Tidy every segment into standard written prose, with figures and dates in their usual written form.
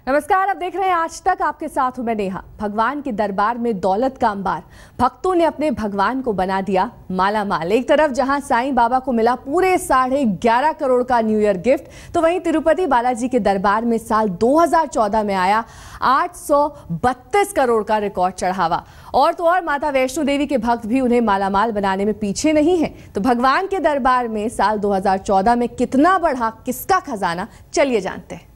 नमस्कार, आप देख रहे हैं आज तक। आपके साथ हूं मैं नेहा। भगवान के दरबार में दौलत का अंबार, भक्तों ने अपने भगवान को बना दिया माला माल। एक तरफ जहां साईं बाबा को मिला पूरे 11.5 करोड़ का न्यू ईयर गिफ्ट, तो वहीं तिरुपति बालाजी के दरबार में साल 2014 में आया 832 करोड़ का रिकॉर्ड चढ़ावा। और तो और माता वैष्णो देवी के भक्त भी उन्हें मालामाल बनाने में पीछे नहीं है। तो भगवान के दरबार में साल 2014 में कितना बढ़ा किसका खजाना, चलिए जानते हैं।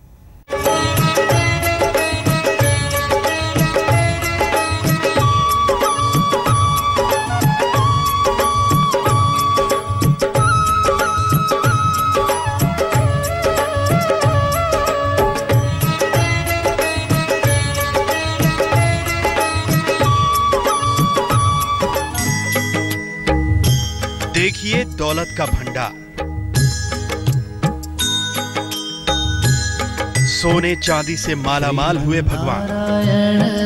देखिए दौलत का भंडार, सोने चांदी से मालामाल हुए भगवान।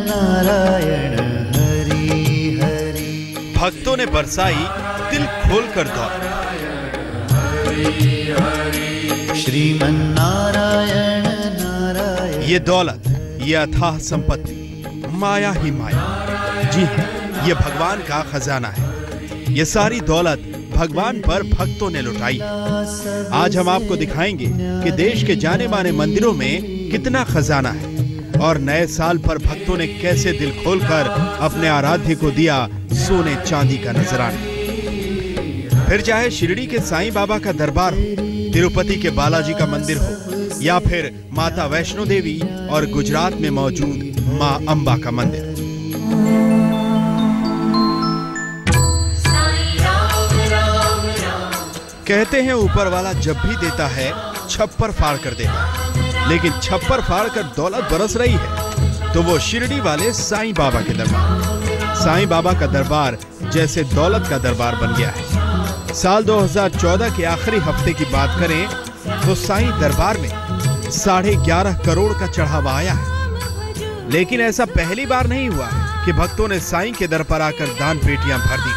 नारायण हरि हरि, भक्तों ने बरसाई दिल खोलकर दौलत। श्रीमन्नारायण नारायण। ये दौलत, ये अथाह संपत्ति, माया ही माया। जी हाँ, ये भगवान का खजाना है। ये सारी दौलत भगवान पर भक्तों ने लुटाई। आज हम आपको दिखाएंगे कि देश के जाने माने मंदिरों में कितना खजाना है और नए साल पर भक्तों ने कैसे दिल खोलकर अपने आराध्य को दिया सोने चांदी का नजराना। फिर चाहे शिरडी के साईं बाबा का दरबार हो, तिरुपति के बालाजी का मंदिर हो, या फिर माता वैष्णो देवी और गुजरात में मौजूद मां अंबा का मंदिर। कहते हैं ऊपर वाला जब भी देता है छप्पर फाड़ कर देता है, लेकिन छप्पर फाड़ कर दौलत बरस रही है तो वो शिरडी वाले साईं बाबा के दरबार। साईं बाबा का दरबार जैसे दौलत का दरबार बन गया है। साल 2014 के आखिरी हफ्ते की बात करें तो साईं दरबार में 11.5 करोड़ का चढ़ावा आया है। लेकिन ऐसा पहली बार नहीं हुआ है कि भक्तों ने साईं के दर पर आकर दान पेटियां भर दी,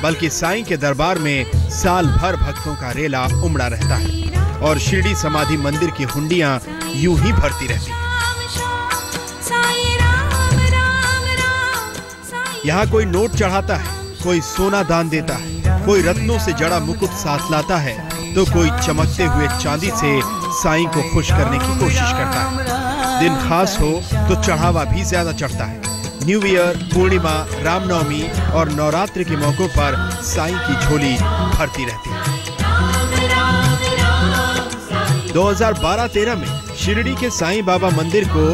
बल्कि साईं के दरबार में साल भर भक्तों का रेला उमड़ा रहता है और शिरडी समाधि मंदिर की हुंडियां यूं ही भरती रहती हैं। यहाँ कोई नोट चढ़ाता है, कोई सोना दान देता है, कोई रत्नों से जड़ा मुकुट साथ लाता है, तो कोई चमकते हुए चांदी से साईं को खुश करने की कोशिश करता है। दिन खास हो तो चढ़ावा भी ज्यादा चढ़ता है। न्यू ईयर, पूर्णिमा, रामनवमी और नवरात्रि के मौकों पर साईं की झोली भरती रहती है। 2012-13 में शिरडी के साईं बाबा मंदिर को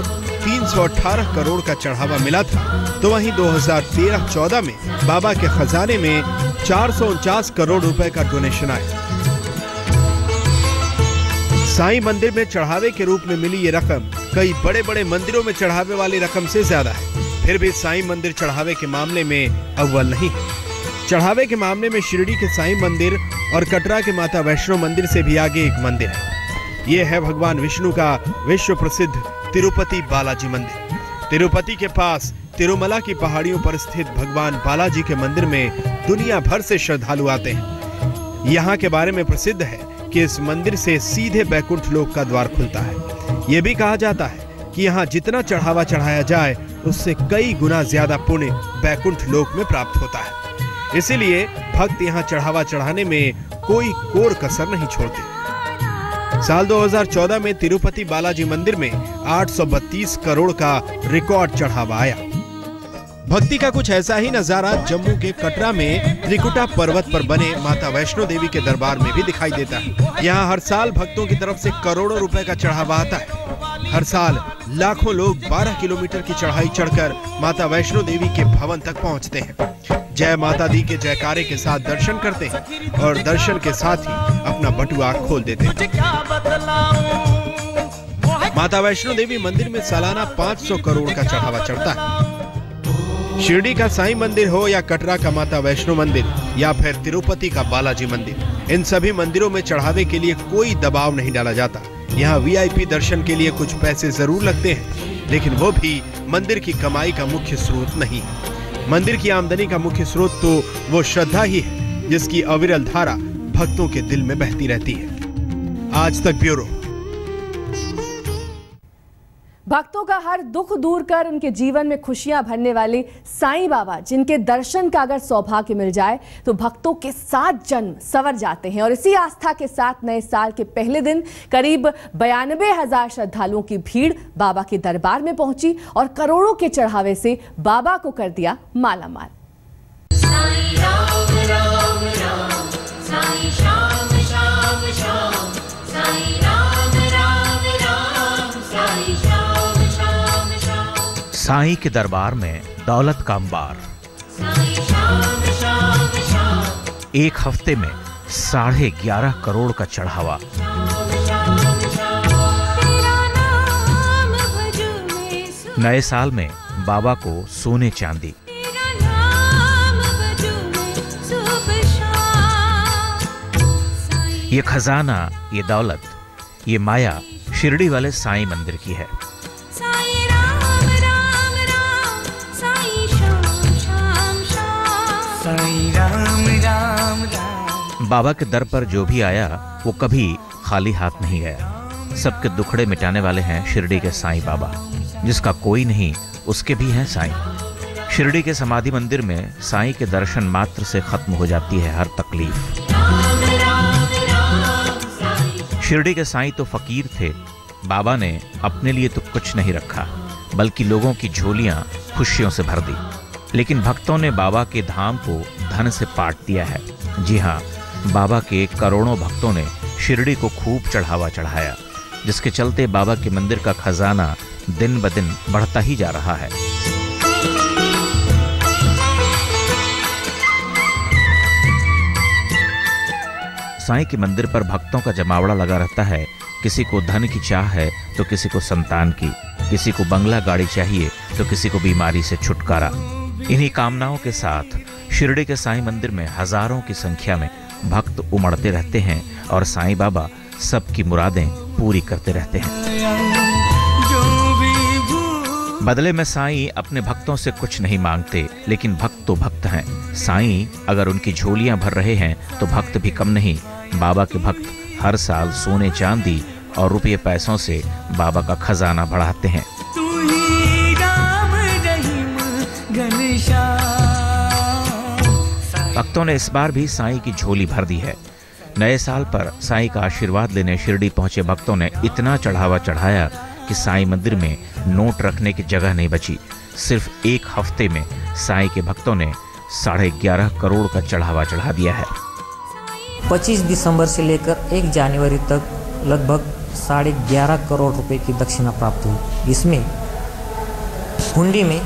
318 करोड़ का चढ़ावा मिला था, तो वहीं 2013-14 में बाबा के खजाने में 449 करोड़ रुपए का डोनेशन आया। साईं मंदिर में चढ़ावे के रूप में मिली ये रकम कई बड़े बड़े मंदिरों में चढ़ावे वाली रकम से ज्यादा है। फिर भी साईं मंदिर चढ़ावे के मामले में अव्वल नहीं है। चढ़ावे के मामले में शिरडी के साईं मंदिर और कटरा के माता वैष्णो मंदिर से भी आगे एक मंदिर है। ये है भगवान विष्णु का विश्व प्रसिद्ध तिरुपति बालाजी मंदिर। तिरुपति के पास तिरुमला की पहाड़ियों पर स्थित भगवान बालाजी के मंदिर में दुनिया भर से श्रद्धालु आते हैं। यहाँ के बारे में प्रसिद्ध है कि इस मंदिर से सीधे बैकुंठ लोक का द्वार खुलता है। ये भी कहा जाता है कि यहाँ जितना चढ़ावा चढ़ाया जाए उससे कई गुना ज्यादा पुण्य बैकुंठ लोक में प्राप्त होता है। इसीलिए भक्त यहाँ चढ़ावा चढ़ाने में कोई कोर कसर नहीं छोड़ते। साल 2014 में तिरुपति बालाजी मंदिर में 832 करोड़ का रिकॉर्ड चढ़ावा आया। भक्ति का कुछ ऐसा ही नजारा जम्मू के कटरा में त्रिकुटा पर्वत पर बने माता वैष्णो देवी के दरबार में भी दिखाई देता है। यहाँ हर साल भक्तों की तरफ से करोड़ों रुपए का चढ़ावा आता है। हर साल लाखों लोग 12 किलोमीटर की चढ़ाई चढ़कर माता वैष्णो देवी के भवन तक पहुँचते हैं। जय माता दी के जयकारे के साथ दर्शन करते हैं और दर्शन के साथ ही अपना बटुआ खोल देते हैं। माता वैष्णो देवी मंदिर में सालाना 500 करोड़ का चढ़ावा चढ़ता है। शिरडी का साईं मंदिर हो या कटरा का माता वैष्णो मंदिर या फिर तिरुपति का बालाजी मंदिर, इन सभी मंदिरों में चढ़ावे के लिए कोई दबाव नहीं डाला जाता। यहाँ वीआईपी दर्शन के लिए कुछ पैसे जरूर लगते हैं, लेकिन वो भी मंदिर की कमाई का मुख्य स्रोत नहीं है। मंदिर की आमदनी का मुख्य स्रोत तो वो श्रद्धा ही है, जिसकी अविरल धारा भक्तों के दिल में बहती रहती है। आज तक ब्यूरो। भक्तों का हर दुख दूर कर उनके जीवन में खुशियां भरने वाले साईं बाबा, जिनके दर्शन का अगर सौभाग्य मिल जाए तो भक्तों के 7 जन्म संवर जाते हैं। और इसी आस्था के साथ नए साल के पहले दिन करीब 92,000 श्रद्धालुओं की भीड़ बाबा के दरबार में पहुंची और करोड़ों के चढ़ावे से बाबा को कर दिया मालामाल। साईं राम राम राम, साईं श्याम श्याम श्याम, साईं राम राम राम, साईं श्याम श्याम श्याम। साईं के दरबार में दौलत का अंबार। साईं श्याम श्याम श्याम। एक हफ्ते में 11.5 करोड़ का चढ़ावा। नए साल में बाबा को सोने चांदी। ये खजाना, ये दौलत, ये माया शिरडी वाले साईं मंदिर की है। साईं राम राम राम, साईं श्याम श्याम श्याम, साईं राम राम राम। बाबा के दर पर जो भी आया वो कभी खाली हाथ नहीं गया। सबके दुखड़े मिटाने वाले हैं शिरडी के साईं बाबा। जिसका कोई नहीं उसके भी हैं साईं। शिरडी के समाधि मंदिर में साईं के दर्शन मात्र से खत्म हो जाती है हर तकलीफ। शिरडी के साईं तो फकीर थे। बाबा ने अपने लिए तो कुछ नहीं रखा, बल्कि लोगों की झोलियां खुशियों से भर दी। लेकिन भक्तों ने बाबा के धाम को धन से पाट दिया है। जी हाँ, बाबा के करोड़ों भक्तों ने शिरडी को खूब चढ़ावा चढ़ाया, जिसके चलते बाबा के मंदिर का खजाना दिन ब दिन बढ़ता ही जा रहा है। साईं के मंदिर पर भक्तों का जमावड़ा लगा रहता है। किसी को धन की चाह है तो किसी को संतान की, किसी को बंगला गाड़ी चाहिए तो किसी को बीमारी से छुटकारा। इन्हीं कामनाओं के साथ शिरडी के साईं मंदिर में हजारों की संख्या में भक्त उमड़ते रहते हैं और साईं बाबा सबकी मुरादें पूरी करते रहते हैं। बदले में साईं अपने भक्तों से कुछ नहीं मांगते, लेकिन भक्त तो भक्त हैं। साईं अगर उनकी झोलियां भर रहे हैं तो भक्त भी कम नहीं। बाबा के भक्त हर साल सोने चांदी और रुपये पैसों से बाबा का खजाना बढ़ाते हैं। भक्तों ने इस बार भी साईं की झोली भर दी है। नए साल पर साईं का आशीर्वाद लेने शिरडी पहुंचे भक्तों ने इतना चढ़ावा चढ़ाया कि साईं मंदिर में नोट रखने की जगह नहीं बची। सिर्फ एक हफ्ते में साईं के भक्तों ने 11.5 करोड़ का चढ़ावा चढ़ा दिया है। 25 दिसंबर से लेकर 1 जनवरी तक लगभग 11.5 करोड़ रुपए की दक्षिणा प्राप्त हुई। इसमें हुंडी में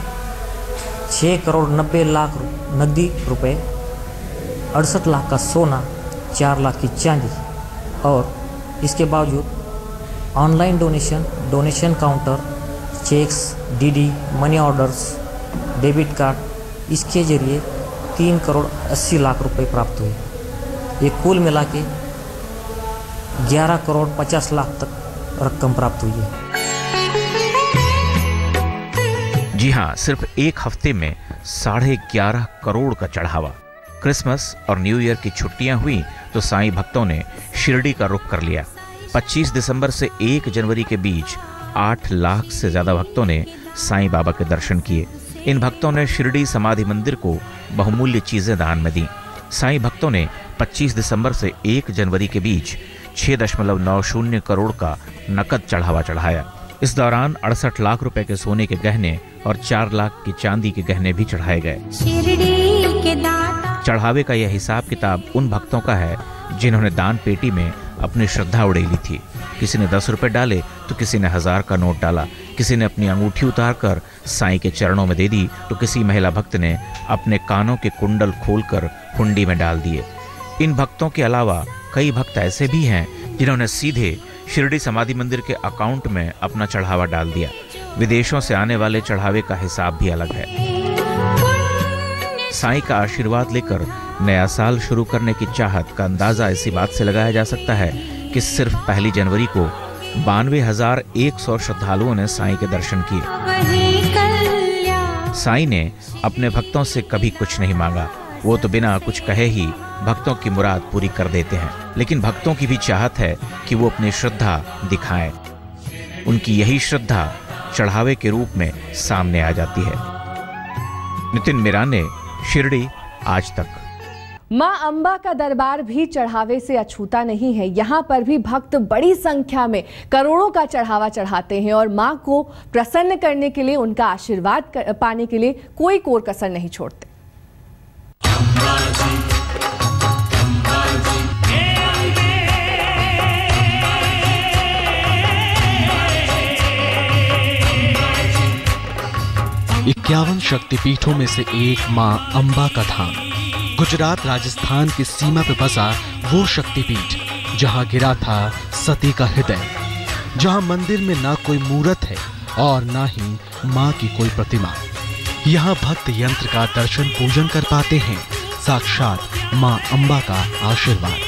6 करोड़ 90 लाख नकदी रुपए, 68 लाख का सोना, 4 लाख की चांदी और इसके बावजूद online donation counter, cheques, DD, money orders, debit card, इसके जरिए 3 करोड़ 80 लाख रुपए प्राप्त हुए। ये कुल मिला के 11 करोड़ 50 लाख तक रकम प्राप्त हुई है। जी हाँ, सिर्फ एक हफ्ते में 11.5 करोड़ का चढ़ावा। क्रिसमस और न्यू ईयर की छुट्टियां हुई तो साईं भक्तों ने शिरडी का रुख कर लिया। 25 दिसंबर से 1 जनवरी के बीच 8 लाख से ज्यादा भक्तों ने साईं बाबा के दर्शन किए। इन भक्तों ने शिरडी समाधि मंदिर को बहुमूल्य चीजें दान में दी। साईं भक्तों ने 25 दिसंबर से 1 जनवरी के बीच 6.90 करोड़ का नकद चढ़ावा चढ़ाया। इस दौरान 68 लाख रुपए के सोने के गहने और 4 लाख की चांदी के गहने भी चढ़ाए गए। चढ़ावे का यह हिसाब किताब उन भक्तों का है जिन्होंने दान पेटी में अपनी श्रद्धा उड़ेली थी। किसी ने 10 रुपए डाले तो किसी ने 1000 का नोट डाला। किसी ने अपनी अंगूठी उतारकर साईं के चरणों में दे दी तो किसी महिला भक्त ने अपने कानों के कुंडल खोलकर हुंडी में डाल दिए। इन भक्तों के अलावा कई भक्त ऐसे भी हैं जिन्होंने सीधे शिरडी समाधि मंदिर के अकाउंट में अपना चढ़ावा डाल दिया। विदेशों से आने वाले चढ़ावे का हिसाब भी अलग है। साईं का आशीर्वाद लेकर नया साल शुरू करने की चाहत का अंदाजा इसी बात से लगाया जा सकता है कि सिर्फ 1 जनवरी को 92,100 श्रद्धालुओं ने साईं के दर्शन किए। साईं ने अपने भक्तों से कभी कुछ नहीं मांगा। वो तो बिना कुछ कहे ही भक्तों की मुराद पूरी कर देते हैं। लेकिन भक्तों की भी चाहत है कि वो अपनी श्रद्धा दिखाएं। उनकी यही श्रद्धा चढ़ावे के रूप में सामने आ जाती है। नितिन मिराने, शिरडी, आज तक। मां अंबा का दरबार भी चढ़ावे से अछूता नहीं है। यहाँ पर भी भक्त बड़ी संख्या में करोड़ों का चढ़ावा चढ़ाते हैं और मां को प्रसन्न करने के लिए, उनका आशीर्वाद पाने के लिए कोई कोर कसर नहीं छोड़ते। इक्यावन शक्तिपीठों में से एक मां अंबा का धाम, गुजरात राजस्थान की सीमा पर बसा वो शक्तिपीठ जहां गिरा था सती का हृदय, जहां मंदिर में ना कोई मूर्त है और ना ही मां की कोई प्रतिमा। यहां भक्त यंत्र का दर्शन पूजन कर पाते हैं, साक्षात मां अंबा का आशीर्वाद।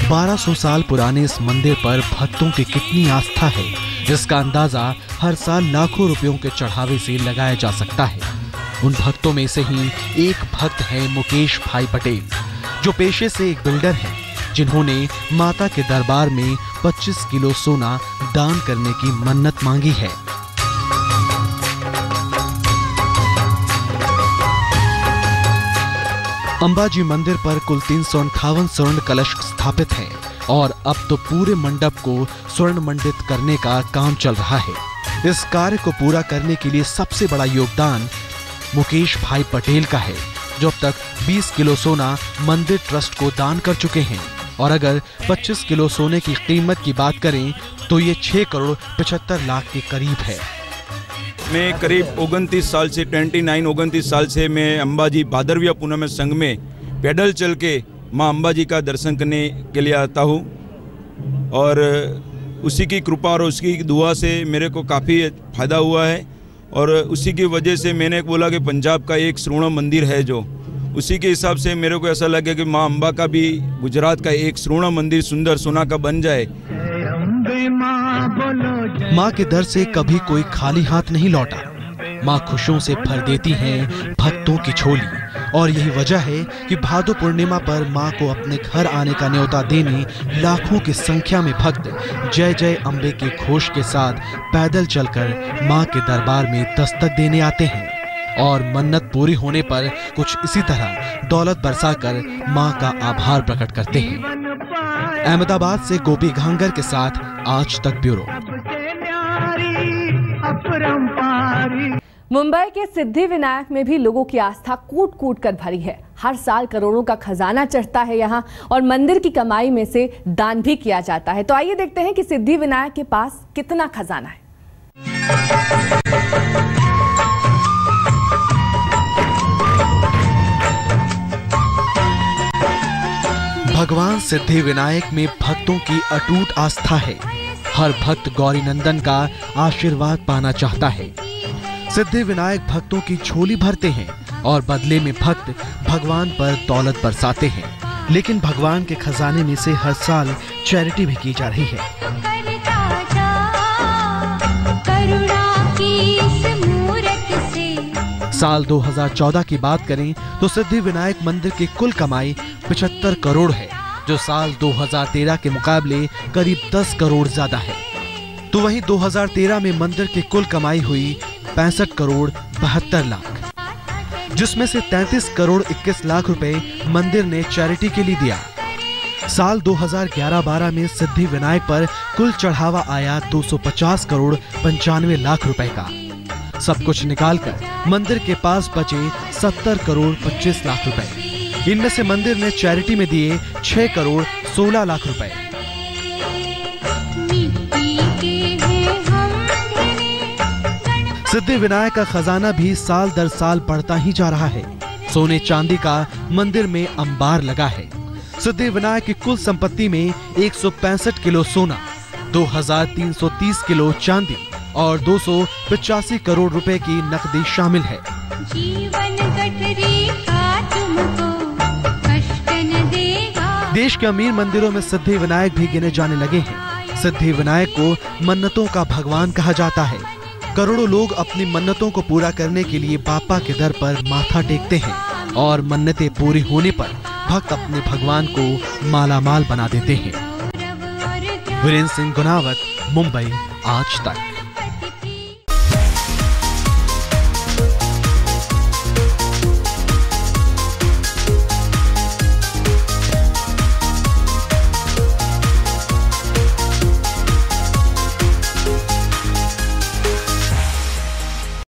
1200 साल पुराने इस मंदिर पर भक्तों की कितनी आस्था है, जिसका अंदाजा हर साल लाखों रुपयों के चढ़ावे से लगाया जा सकता है। उन भक्तों में से ही एक भक्त हैं मुकेश भाई पटेल, जो पेशे से एक बिल्डर हैं, जिन्होंने माता के दरबार में 25 किलो सोना दान करने की मन्नत मांगी है। अंबाजी मंदिर पर कुल 358 स्वर्ण कलश स्थापित हैं और अब तो पूरे मंडप को स्वर्ण मंडित करने का काम चल रहा है। इस कार्य को पूरा करने के लिए सबसे बड़ा योगदान मुकेश भाई पटेल का है, जो अब तक 20 किलो सोना मंदिर ट्रस्ट को दान कर चुके हैं। और अगर 25 किलो सोने की कीमत की बात करें तो ये 6 करोड़ 75 लाख के करीब है। मैं करीब 29 साल से 29 साल से मैं अंबाजी भादरविया पूनम संघ में पैदल चल के माँ अंबाजी का दर्शन करने के लिए आता हूँ और उसी की कृपा और उसकी दुआ से मेरे को काफ़ी फ़ायदा हुआ है। और उसी की वजह से मैंने बोला कि पंजाब का एक स्वर्ण मंदिर है, जो उसी के हिसाब से मेरे को ऐसा लगे कि माँ अंबा का भी गुजरात का एक स्वर्ण मंदिर सुंदर सोना का बन जाए। माँ के दर से कभी कोई खाली हाथ नहीं लौटा। माँ खुशियों से भर देती हैं भक्तों की झोली, और यही वजह है कि भादो पूर्णिमा पर माँ को अपने घर आने का न्योता देने लाखों की संख्या में भक्त जय जय अम्बे के घोष के साथ पैदल चलकर माँ के दरबार में दस्तक देने आते हैं और मन्नत पूरी होने पर कुछ इसी तरह दौलत बरसाकर माँ का आभार प्रकट करते हैं। अहमदाबाद से गोपी घांगर के साथ आज तक ब्यूरो। मुंबई के सिद्धि विनायक में भी लोगों की आस्था कूट कूट कर भरी है। हर साल करोड़ों का खजाना चढ़ता है यहाँ और मंदिर की कमाई में से दान भी किया जाता है। तो आइए देखते हैं कि सिद्धि विनायक के पास कितना खजाना है। भगवान सिद्धि विनायक में भक्तों की अटूट आस्था है। हर भक्त गौरी नंदन का आशीर्वाद पाना चाहता है। सिद्धि विनायक भक्तों की झोली भरते हैं और बदले में भक्त भगवान पर दौलत बरसाते हैं। लेकिन भगवान के खजाने में से हर साल चैरिटी भी की जा रही है। साल 2014 की बात करें तो सिद्धि विनायक मंदिर की कुल कमाई 75 करोड़ है, जो साल 2013 के मुकाबले करीब 10 करोड़ ज्यादा है। तो वहीं 2013 में मंदिर की कुल कमाई हुई 65 करोड़ 72 लाख, जिसमें से 33 करोड़ 21 लाख रुपए मंदिर ने चैरिटी के लिए दिया। साल 2011-12 में सिद्धि विनायक पर कुल चढ़ावा आया 250 करोड़ 95 लाख रुपए का। सब कुछ निकालकर मंदिर के पास बचे 70 करोड़ 25 लाख रुपए। इनमें से मंदिर ने चैरिटी में दिए 6 करोड़ 16 लाख रुपए। सिद्धि विनायक का खजाना भी साल दर साल बढ़ता ही जा रहा है। सोने चांदी का मंदिर में अंबार लगा है। सिद्धि विनायक की कुल संपत्ति में 165 किलो सोना, 2330 किलो चांदी और 285 करोड़ रुपए की नकदी शामिल है। देश के अमीर मंदिरों में सिद्धि विनायक भी गिने जाने लगे हैं। सिद्धि विनायक को मन्नतों का भगवान कहा जाता है। करोड़ों लोग अपनी मन्नतों को पूरा करने के लिए बापा के दर पर माथा टेकते हैं और मन्नतें पूरी होने पर भक्त अपने भगवान को मालामाल बना देते हैं। वीरेंद्र सिंह गुनावत, मुंबई, आज तक।